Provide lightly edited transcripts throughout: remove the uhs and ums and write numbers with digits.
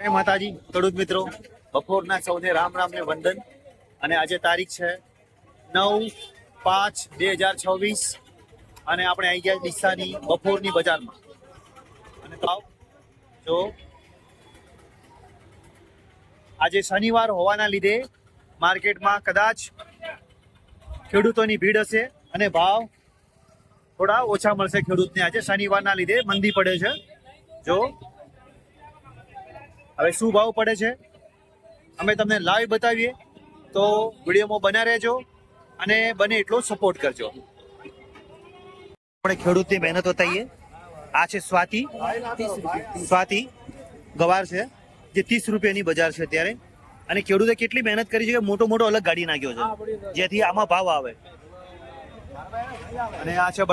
જય માતાજી ખેડૂત મિત્રો, બપોરના સૌને રામ રામ ને વંદન. અને આજે તારીખ છે 9/5/2026 અને આપણે આવી ગયા ડીસાની બપોરની બજારમાં. અને ભાવ જો આજે શનિવાર હોવાના લીધે માર્કેટમાં કદાચ ખેડૂતોની ભીડ હશે અને ભાવ થોડા ઓછા મળશે ખેડૂતને. આજે શનિવારના લીધે મંદી પડે છે. જો હવે શું ભાવ પડે છે અમે તમને લાઈવ બતાવીએ, તો વિડીયોમાં બન્યા રહેજો અને બને એટલો સપોર્ટ કરજો. આપણે ખેડૂતની મહેનત બતાવીએ. આ છે સ્વાતિ ગવાર છે, જે 30 રૂપિયાની બજાર છે અત્યારે. અને ખેડૂતે કેટલી મહેનત કરી છે કે મોટો મોટો અલગ ગાડી નાખ્યો છે, જેથી આમાં ભાવ આવે. અને આ છે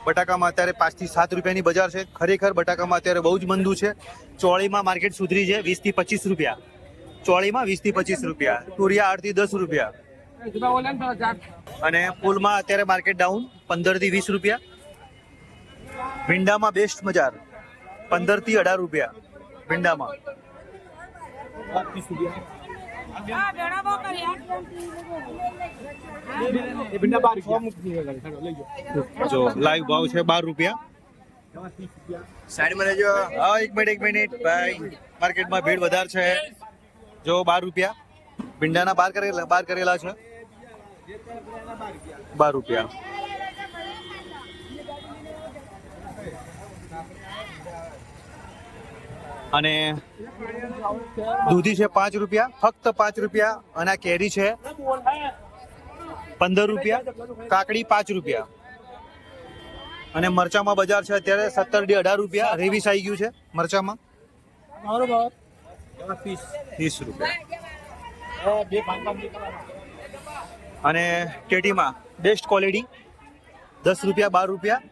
બટાકામાં અત્યારે 5 થી 7 રૂપિયાની બજાર છે. ખરેખર બટાકામાં અત્યારે બહુ જ મંદું છે. ચોળીમાં માર્કેટ સુધરી છે 20 થી 25 રૂપિયા. ચોળીમાં 20 થી 25 રૂપિયા. તુરિયા 8 થી 10 રૂપિયા. અને ફૂલમાં અત્યારે માર્કેટ ડાઉન 15 થી 20 રૂપિયા. ભીંડામાં બેસ્ટ બજાર 15 થી 18 રૂપિયા. ભીંડામાં જો લાઈવ ભાવ છે 12 રૂપિયા. સાઈડમાં લેજો. હા, એક મિનિટ ભાઈ, માર્કેટમાં ભીડ વધારે છે. જો 12 રૂપિયા. ભીંડાના બાર કરેલા છે 12 રૂપિયા. અને દૂધી છે 5 રૂપિયા, ફક્ત 5 રૂપિયા. અને આ કેરી છે 15 રૂપિયા. કાકડી 5 રૂપિયા. અને મરચામાં બજાર છે અત્યારે 17 થી 18 રૂપિયા. રેવીસ આવી ગયું છે મરચામાં 30 રૂપિયા. અને ટેટીમાં બેસ્ટ ક્વોલિટી 10 રૂપિયા 12 રૂપિયા.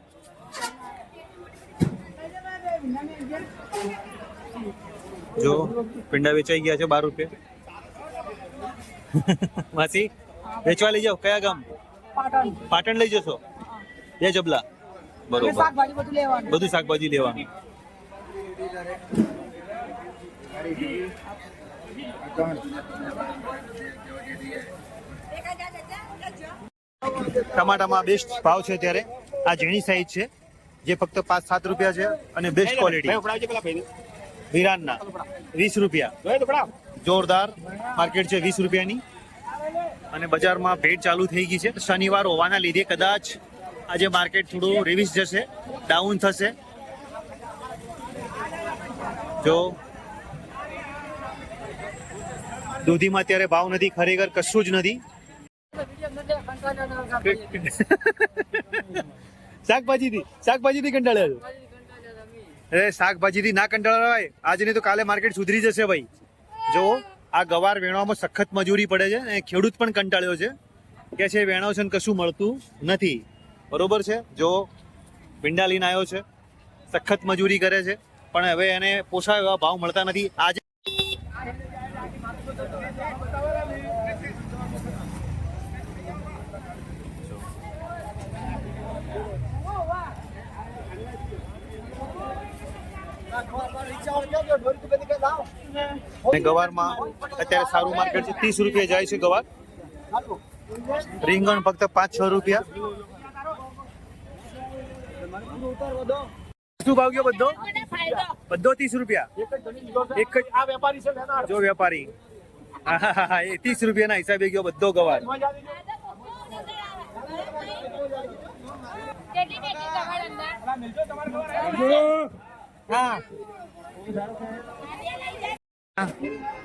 જો પીંડા વેચાઈ ગયા છે 12 રૂપિયા. માસી વેચવા લઈ જાઓ. કયા ગામ? પાટણ લઈ જશો? 2 જબલા. બરોબર, બધું શાકભાજી લેવાનું. ટમાટામાં બેસ્ટ ભાવ છે અત્યારે. આ ઝીણી સાઈઝ છે, જે ફક્ત 5-7 રૂપિયા છે. અને બેસ્ટ ક્વોલિટી વિરાનના 20 રૂપિયા. જોરદાર માર્કેટ છે 20 રૂપિયાની. અને બજારમાં ભેટ ચાલુ થઈ ગઈ છે. શનિવાર હોવાના લીધે કદાચ આજે માર્કેટ થોડું રિવિઝ જશે, ડાઉન થશે. જો દૂધીમાં અત્યારે ભાવ નથી, ખરેખર કશું જ નથી. શાકભાજીથી કંટાળ્યા છો? અરે શાકભાજીથી ના કંટાળાય. આજે નહીં તો કાલે માર્કેટ સુધરી જશે ભાઈ. જો આ ગવાર વેણવામાં સખત મજૂરી પડે છે અને ખેડૂત પણ કંટાળ્યો છે કે છે વેણો છે ને કશું મળતું નથી. બરોબર છે. જો ભીંડા લઈને આવ્યો છે, સખત મજૂરી કરે છે, પણ હવે એને પોસાય એવા ભાવ મળતા નથી. આજે ગવારમાં અત્યારે સારું માર્કેટ છે. 30 રૂપિયા જાય છે ગવાર. રીંગણ ફક્ત 5-6 રૂપિયા. શું ભાવ ગયો બધો 30 રૂપિયા. એક જ આ વેપારી છે. જો વેપારી, હા, એ 30 રૂપિયાના હિસાબે ગયો બધો ગવાર.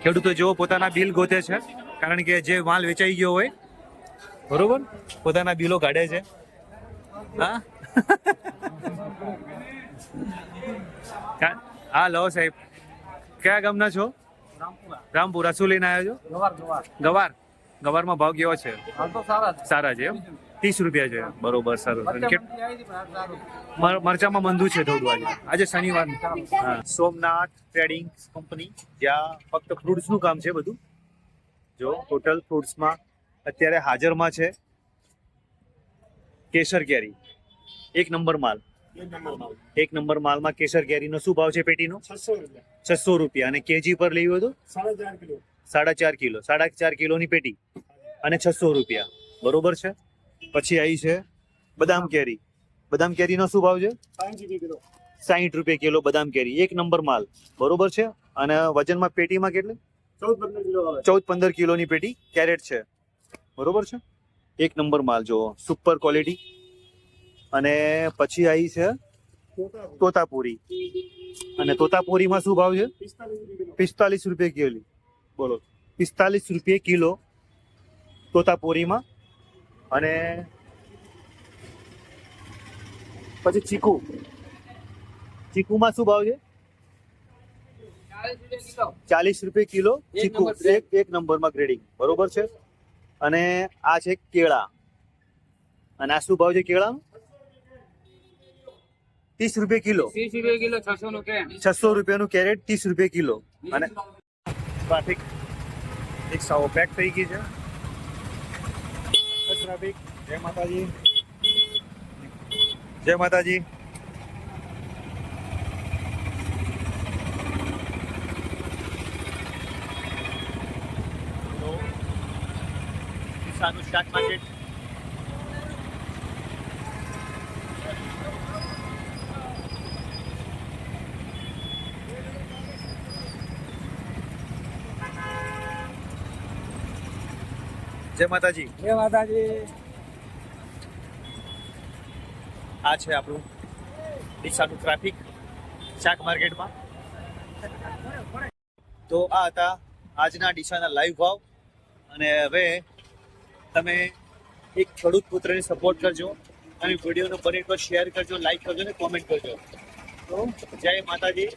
ખેડૂતો જો પોતાના બિલ ગોતે છે, કારણ કે જે માલ વેચાઈ ગયો હોય, બરોબર, પોતાના બિલો કાઢે છે. હા લો સાહેબ, કયા ગામના છો? રામપુરા. શું લઈને આવ્યો છો? ગવારમાં ભાવ કેવો છે? સારા છે એમ? 30 રૂપિયા છે. બરોબર, સારું. મરચામાં મંદુ છે થોડું આજે શનિવાર. સોમનાથ ટ્રેડિંગ કંપની, જ્યાં ફક્ત ફ્રૂટ્સનું કામ છે બધું. જો ટોટલ ફ્રૂટ્સમાં અત્યારે હાજરમાં છે કેસર કેરી, 1 નંબર માલ. એક નંબર માલમાં કેસર કેરીનો શું ભાવ છે પેટીનો? 600 રૂપિયા. અને કેજી પર લેવી હોય તો 4.5 કિલો. 4.5 કિલોની પેટી અને 600 રૂપિયા. બરોબર છે. પછી આવી છે બદામ કેરી. બદામ કેરીનો શું ભાવ છે? 60 રૂપિયા કિલો બદામ કેરી. એક નંબર માલ. બરોબર છે. અને વજનમાં પેટીમાં કેટલી? 14-15 કિલોની પેટી કેરેટ છે. બરોબર છે. એક નંબર માલ જો સુપર ક્વોલિટી. અને પછી આવી છે તોતાપુરી. અને તોતાપુરીમાં શું ભાવ છે? 45 રૂપિયા કિલો. બોલો, 45 રૂપિયા કિલો તોતાપુરીમાં. અને પછી ચીકુ. ચીકુમાં શું ભાવ છે? 40 રૂપિયા કિલો ચીકુ. એક નંબરમાં ગ્રેડિંગ. બરોબર છે. અને આ છે કેળા. અને આ શું ભાવ છે કેળાનો? 30 રૂપિયા કિલો. 600 રૂપિયાનું કેરેટ, 30 રૂપિયા કિલો. અને ટ્રાફિક રિક્ષાઓ પેક થઈ ગઈ છે. ટ્રાફિક. જય માતાજી. જય માતાજી. શાક માર્કેટ. જય માતાજી. જય માતાજી. આ છે આપણું ડીસાનું ટ્રાફિક શાક માર્કેટમાં. તો આ હતા આજના ડીસાના લાઈવ ભાવ. અને હવે તમે એક ખેડૂત પુત્રને સપોર્ટ કરજો અને વિડીયોનો બને તો શેર કરજો, લાઈક કરજો ને કોમેન્ટ કરજો. તો જય માતાજી.